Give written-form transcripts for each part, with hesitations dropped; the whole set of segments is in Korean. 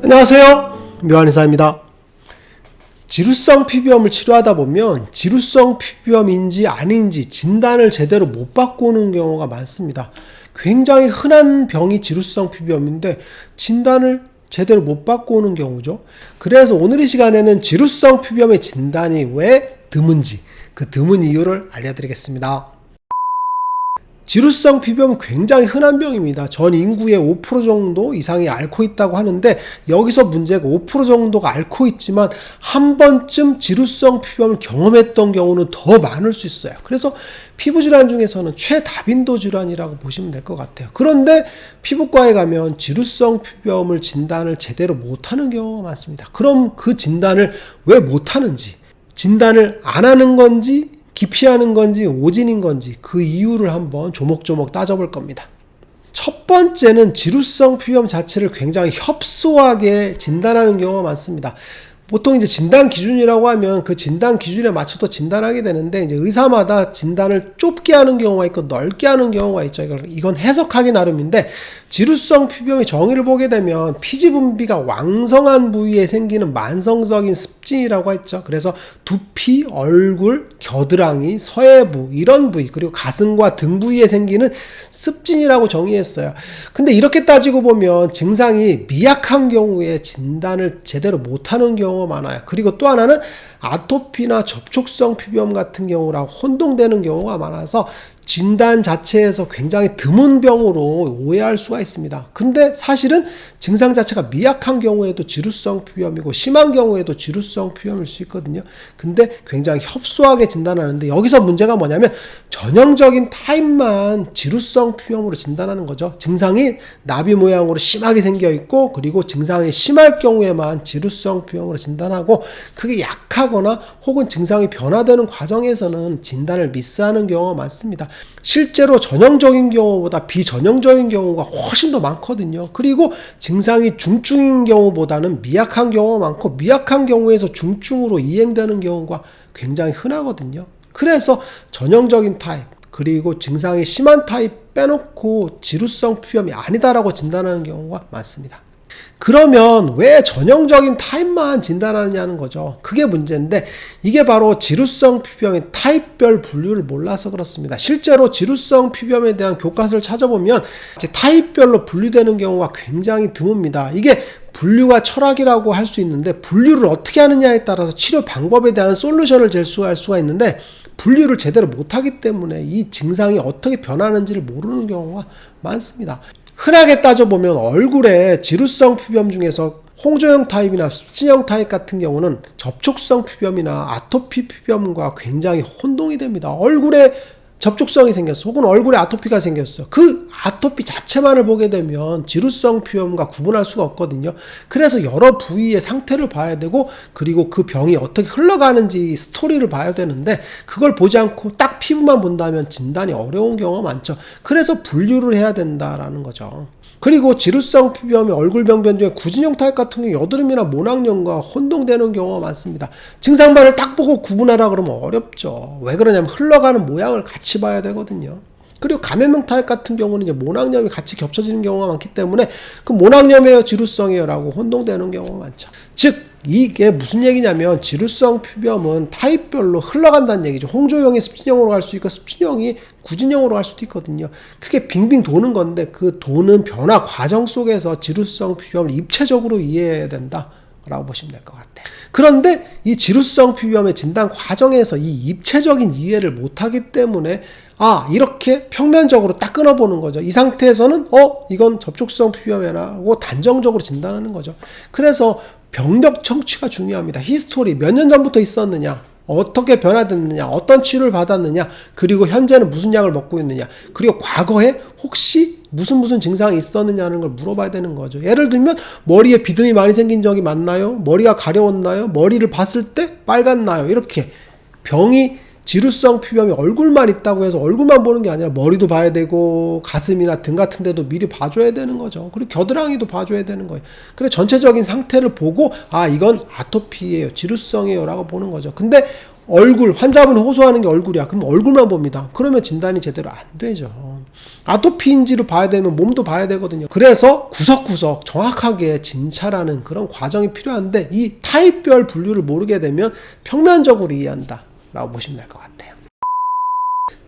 안녕하세요, 묘한의사입니다. 지루성 피부염을 치료하다 보면 지루성 피부염인지 아닌지 진단을 제대로 못 받고 오는 경우가 많습니다. 굉장히 흔한 병이 지루성 피부염인데 진단을 제대로 못 받고 오는 경우죠. 그래서 오늘 이 시간에는 지루성 피부염의 진단이 왜 드문지, 그 드문 이유를 알려드리겠습니다. 지루성 피부염은 굉장히 흔한 병입니다. 전 인구의 5% 정도 이상이 앓고 있다고 하는데, 여기서 문제가 5% 정도가 앓고 있지만 한 번쯤 지루성 피부염을 경험했던 경우는 더 많을 수 있어요. 그래서 피부질환 중에서는 최다빈도 질환이라고 보시면 될 것 같아요. 그런데 피부과에 가면 지루성 피부염을 진단을 제대로 못하는 경우가 많습니다. 그럼 그 진단을 왜 못하는지, 진단을 안 하는 건지 기피하는 건지 오진인 건지 그 이유를 한번 조목조목 따져볼 겁니다. 첫 번째는 지루성 피부염 자체를 굉장히 협소하게 진단하는 경우가 많습니다. 보통 이제 진단 기준이라고 하면 그 진단 기준에 맞춰서 진단하게 되는데, 이제 의사마다 진단을 좁게 하는 경우가 있고 넓게 하는 경우가 있죠. 이건 해석하기 나름인데, 지루성 피부염의 정의를 보게 되면 피지 분비가 왕성한 부위에 생기는 만성적인 습진이라고 했죠. 그래서 두피, 얼굴, 겨드랑이, 서해부 이런 부위, 그리고 가슴과 등 부위에 생기는 습진이라고 정의했어요. 근데 이렇게 따지고 보면 증상이 미약한 경우에 진단을 제대로 못하는 경우가 많아요. 그리고 또 하나는 아토피나 접촉성 피부염 같은 경우랑 혼동되는 경우가 많아서 진단 자체에서 굉장히 드문 병으로 오해할 수가 있습니다. 근데 사실은 증상 자체가 미약한 경우에도 지루성 피부염이고 심한 경우에도 지루성 피부염일 수 있거든요. 근데 굉장히 협소하게 진단하는데, 여기서 문제가 뭐냐면 전형적인 타입만 지루성 피부염으로 진단하는 거죠. 증상이 나비 모양으로 심하게 생겨 있고, 그리고 증상이 심할 경우에만 지루성 피부염으로 진단하고, 그게 약하거나 혹은 증상이 변화되는 과정에서는 진단을 미스하는 경우가 많습니다. 실제로 전형적인 경우보다 비전형적인 경우가 훨씬 더 많거든요. 그리고 증상이 중증인 경우보다는 미약한 경우가 많고, 미약한 경우에서 중증으로 이행되는 경우가 굉장히 흔하거든요. 그래서 전형적인 타입, 그리고 증상이 심한 타입 빼놓고 지루성 피부염이 아니다라고 진단하는 경우가 많습니다. 그러면 왜 전형적인 타입만 진단하느냐는 거죠. 그게 문제인데, 이게 바로 지루성 피부염의 타입별 분류를 몰라서 그렇습니다. 실제로 지루성 피부염에 대한 교과서를 찾아보면 타입별로 분류되는 경우가 굉장히 드뭅니다. 이게 분류가 철학이라고 할 수 있는데, 분류를 어떻게 하느냐에 따라서 치료 방법에 대한 솔루션을 제시할 수가 있는데, 분류를 제대로 못하기 때문에 이 증상이 어떻게 변하는지를 모르는 경우가 많습니다. 흔하게 따져보면 얼굴에 지루성 피부염 중에서 홍조형 타입이나 습진형 타입 같은 경우는 접촉성 피부염이나 아토피 피부염과 굉장히 혼동이 됩니다. 얼굴에 접촉성이 생겼어, 혹은 얼굴에 아토피가 생겼어. 그 아토피 자체만을 보게 되면 지루성 피부염과 구분할 수가 없거든요. 그래서 여러 부위의 상태를 봐야 되고, 그리고 그 병이 어떻게 흘러가는지 스토리를 봐야 되는데, 그걸 보지 않고 딱 피부만 본다면 진단이 어려운 경우가 많죠. 그래서 분류를 해야 된다라는 거죠. 그리고 지루성 피부염의 얼굴병변 중에 구진형 타입 같은 경우 여드름이나 모낭염과 혼동되는 경우가 많습니다. 증상만을 딱 보고 구분하라 그러면 어렵죠. 왜 그러냐면 흘러가는 모양을 같이 봐야 되거든요. 그리고 감염형 타입 같은 경우는 이제 모낭염이 같이 겹쳐지는 경우가 많기 때문에 그 모낭염이에요, 지루성이에요 라고 혼동되는 경우가 많죠. 즉 이게 무슨 얘기냐면, 지루성 피부염은 타입별로 흘러간다는 얘기죠. 홍조형이 습진형으로 갈 수 있고, 습진형이 구진형으로 갈 수도 있거든요. 그게 빙빙 도는 건데, 그 도는 변화 과정 속에서 지루성 피부염을 입체적으로 이해해야 된다 라고 보시면 될 것 같아요. 그런데 이 지루성 피부염의 진단 과정에서 이 입체적인 이해를 못하기 때문에 이렇게 평면적으로 딱 끊어보는 거죠. 이 상태에서는 이건 접촉성 피부염이라고 단정적으로 진단하는 거죠. 그래서 병력 청취가 중요합니다. 히스토리, 몇 년 전부터 있었느냐, 어떻게 변화됐느냐, 어떤 치료를 받았느냐, 그리고 현재는 무슨 약을 먹고 있느냐, 그리고 과거에 혹시 무슨 증상이 있었느냐는 걸 물어봐야 되는 거죠. 예를 들면 머리에 비듬이 많이 생긴 적이 많나요? 머리가 가려웠나요? 머리를 봤을 때 빨갛나요? 이렇게 병이 지루성 피부염이 얼굴만 있다고 해서 얼굴만 보는 게 아니라 머리도 봐야 되고, 가슴이나 등 같은 데도 미리 봐줘야 되는 거죠. 그리고 겨드랑이도 봐줘야 되는 거예요. 그래서 전체적인 상태를 보고 이건 아토피예요, 지루성이에요 라고 보는 거죠. 근데 얼굴, 환자분이 호소하는 게 얼굴이야. 그럼 얼굴만 봅니다. 그러면 진단이 제대로 안 되죠. 아토피인지를 봐야 되면 몸도 봐야 되거든요. 그래서 구석구석 정확하게 진찰하는 그런 과정이 필요한데, 이 타입별 분류를 모르게 되면 평면적으로 이해한다 라고 보시면 될 것 같아요.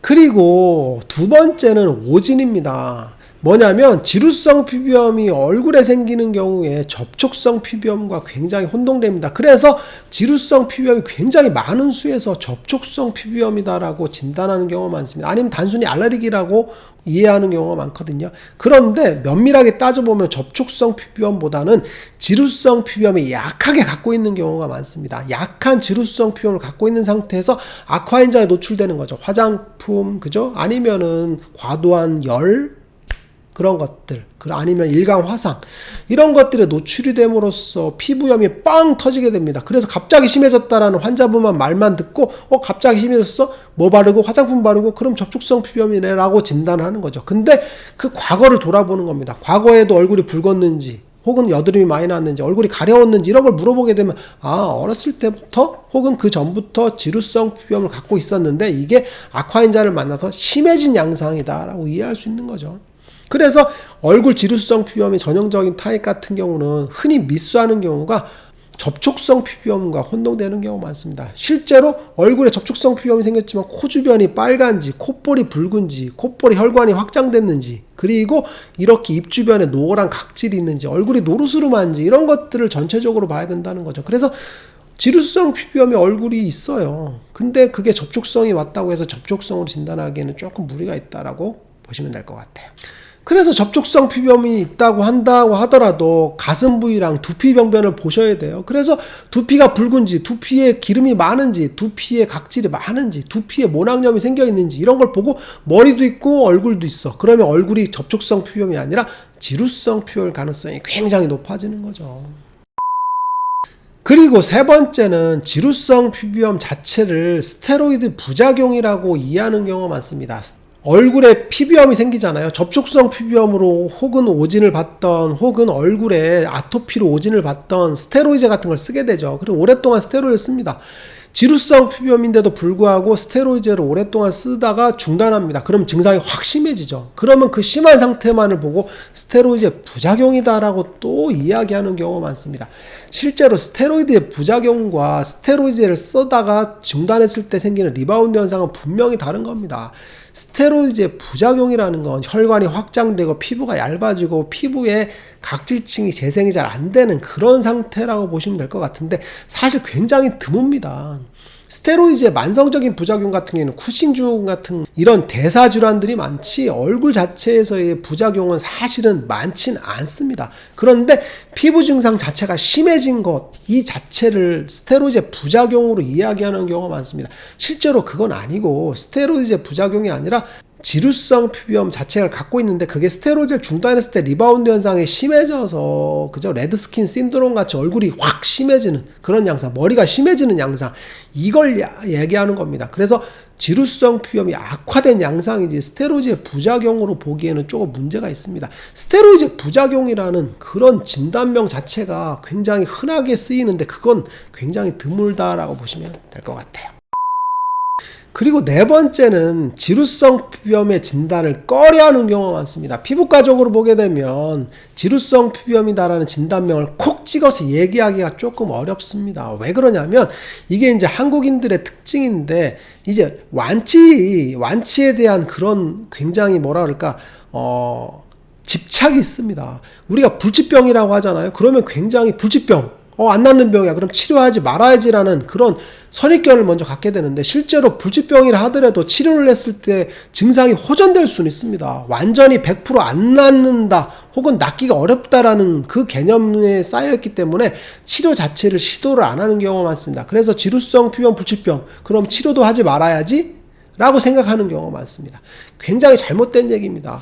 그리고 두 번째는 오진입니다. 뭐냐면 지루성 피부염이 얼굴에 생기는 경우에 접촉성 피부염과 굉장히 혼동됩니다. 그래서 지루성 피부염이 굉장히 많은 수에서 접촉성 피부염이다라고 진단하는 경우가 많습니다. 아니면 단순히 알레르기라고 이해하는 경우가 많거든요. 그런데 면밀하게 따져보면 접촉성 피부염보다는 지루성 피부염이 약하게 갖고 있는 경우가 많습니다. 약한 지루성 피부염을 갖고 있는 상태에서 아쿠아인자에 노출되는 거죠. 화장품, 그죠? 아니면은 과도한 열, 그런 것들, 아니면 일광 화상, 이런 것들에 노출이 됨으로써 피부염이 빵 터지게 됩니다. 그래서 갑자기 심해졌다라는 환자분만 말만 듣고 갑자기 심해졌어? 뭐 바르고 화장품 바르고 그럼 접촉성 피부염이네 라고 진단하는 거죠. 근데 그 과거를 돌아보는 겁니다. 과거에도 얼굴이 붉었는지 혹은 여드름이 많이 났는지 얼굴이 가려웠는지 이런 걸 물어보게 되면 어렸을 때부터 혹은 그 전부터 지루성 피부염을 갖고 있었는데 이게 아쿠아인자를 만나서 심해진 양상이다 라고 이해할 수 있는 거죠. 그래서 얼굴 지루성 피부염의 전형적인 타입 같은 경우는 흔히 미스하는 경우가 접촉성 피부염과 혼동되는 경우가 많습니다. 실제로 얼굴에 접촉성 피부염이 생겼지만 코 주변이 빨간지, 콧볼이 붉은지, 콧볼이 혈관이 확장됐는지, 그리고 이렇게 입 주변에 노란 각질이 있는지, 얼굴이 노르스름한지 이런 것들을 전체적으로 봐야 된다는 거죠. 그래서 지루성 피부염의 얼굴이 있어요. 근데 그게 접촉성이 왔다고 해서 접촉성으로 진단하기에는 조금 무리가 있다라고 보시면 될 것 같아요. 그래서 접촉성 피부염이 있다고 한다고 하더라도 가슴 부위랑 두피 병변을 보셔야 돼요. 그래서 두피가 붉은지, 두피에 기름이 많은지, 두피에 각질이 많은지, 두피에 모낭염이 생겨 있는지 이런 걸 보고 머리도 있고 얼굴도 있어. 그러면 얼굴이 접촉성 피부염이 아니라 지루성 피부염 가능성이 굉장히 높아지는 거죠. 그리고 세 번째는 지루성 피부염 자체를 스테로이드 부작용이라고 이해하는 경우가 많습니다. 얼굴에 피부염이 생기잖아요. 접촉성 피부염으로 혹은 오진을 받던 혹은 얼굴에 아토피로 오진을 받던 스테로이드 같은 걸 쓰게 되죠. 그리고 오랫동안 스테로이드를 씁니다. 지루성 피부염인데도 불구하고 스테로이드를 오랫동안 쓰다가 중단합니다. 그럼 증상이 확 심해지죠. 그러면 그 심한 상태만을 보고 스테로이드의 부작용이다라고 또 이야기하는 경우가 많습니다. 실제로 스테로이드의 부작용과 스테로이드를 쓰다가 중단했을 때 생기는 리바운드 현상은 분명히 다른 겁니다. 스테로이드의 부작용이라는 건 혈관이 확장되고 피부가 얇아지고 피부에 각질층이 재생이 잘 안 되는 그런 상태라고 보시면 될 것 같은데 사실 굉장히 드뭅니다. 스테로이드의 만성적인 부작용 같은 경우는 쿠싱증 같은 이런 대사질환들이 많지 얼굴 자체에서의 부작용은 사실은 많진 않습니다. 그런데 피부 증상 자체가 심해진 것, 이 자체를 스테로이드의 부작용으로 이야기하는 경우가 많습니다. 실제로 그건 아니고 스테로이드의 부작용이 아니라 지루성 피부염 자체를 갖고 있는데 그게 스테로이드를 중단했을 때 리바운드 현상이 심해져서 그죠? 레드스킨 신드롬 같이 얼굴이 확 심해지는 그런 양상, 머리가 심해지는 양상, 이걸 얘기하는 겁니다. 그래서 지루성 피부염이 악화된 양상이지 스테로이드의 부작용으로 보기에는 조금 문제가 있습니다. 스테로이드 부작용이라는 그런 진단명 자체가 굉장히 흔하게 쓰이는데 그건 굉장히 드물다라고 보시면 될 것 같아요. 그리고 네 번째는 지루성 피부염의 진단을 꺼려하는 경우가 많습니다. 피부과적으로 보게 되면 지루성 피부염이다라는 진단명을 콕 찍어서 얘기하기가 조금 어렵습니다. 왜 그러냐면 이게 이제 한국인들의 특징인데 이제 완치에 대한 그런 굉장히 뭐라 그럴까 집착이 있습니다. 우리가 불치병이라고 하잖아요. 그러면 굉장히 불치병 안 낫는 병이야. 그럼 치료하지 말아야지라는 그런 선입견을 먼저 갖게 되는데 실제로 불치병이라 하더라도 치료를 했을 때 증상이 호전될 수는 있습니다. 완전히 100% 안 낫는다 혹은 낫기가 어렵다라는 그 개념에 쌓여있기 때문에 치료 자체를 시도를 안 하는 경우가 많습니다. 그래서 지루성 피부염 불치병 그럼 치료도 하지 말아야지 라고 생각하는 경우가 많습니다. 굉장히 잘못된 얘기입니다.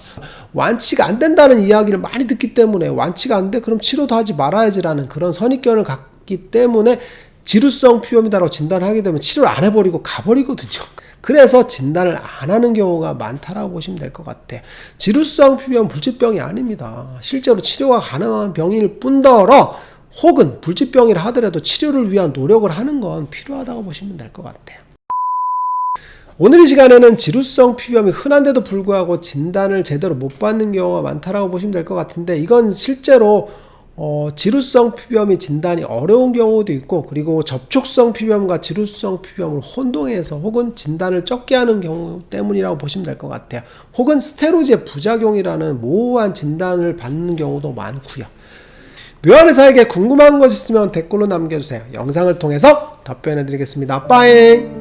완치가 안 된다는 이야기를 많이 듣기 때문에 완치가 안 돼? 그럼 치료도 하지 말아야지라는 그런 선입견을 갖기 때문에 지루성 피부염이다라고 진단을 하게 되면 치료를 안 해버리고 가버리거든요. 그래서 진단을 안 하는 경우가 많다라고 보시면 될 것 같아요. 지루성 피부염 불치병이 아닙니다. 실제로 치료가 가능한 병일 뿐더러 혹은 불치병이라 하더라도 치료를 위한 노력을 하는 건 필요하다고 보시면 될 것 같아요. 오늘 이 시간에는 지루성 피부염이 흔한데도 불구하고 진단을 제대로 못 받는 경우가 많다라고 보시면 될 것 같은데, 이건 실제로 지루성 피부염이 진단이 어려운 경우도 있고, 그리고 접촉성 피부염과 지루성 피부염을 혼동해서 혹은 진단을 적게 하는 경우 때문이라고 보시면 될 것 같아요. 혹은 스테로이드의 부작용이라는 모호한 진단을 받는 경우도 많고요. 묘한 의사에게 궁금한 것 있으면 댓글로 남겨주세요. 영상을 통해서 답변해 드리겠습니다. 빠이.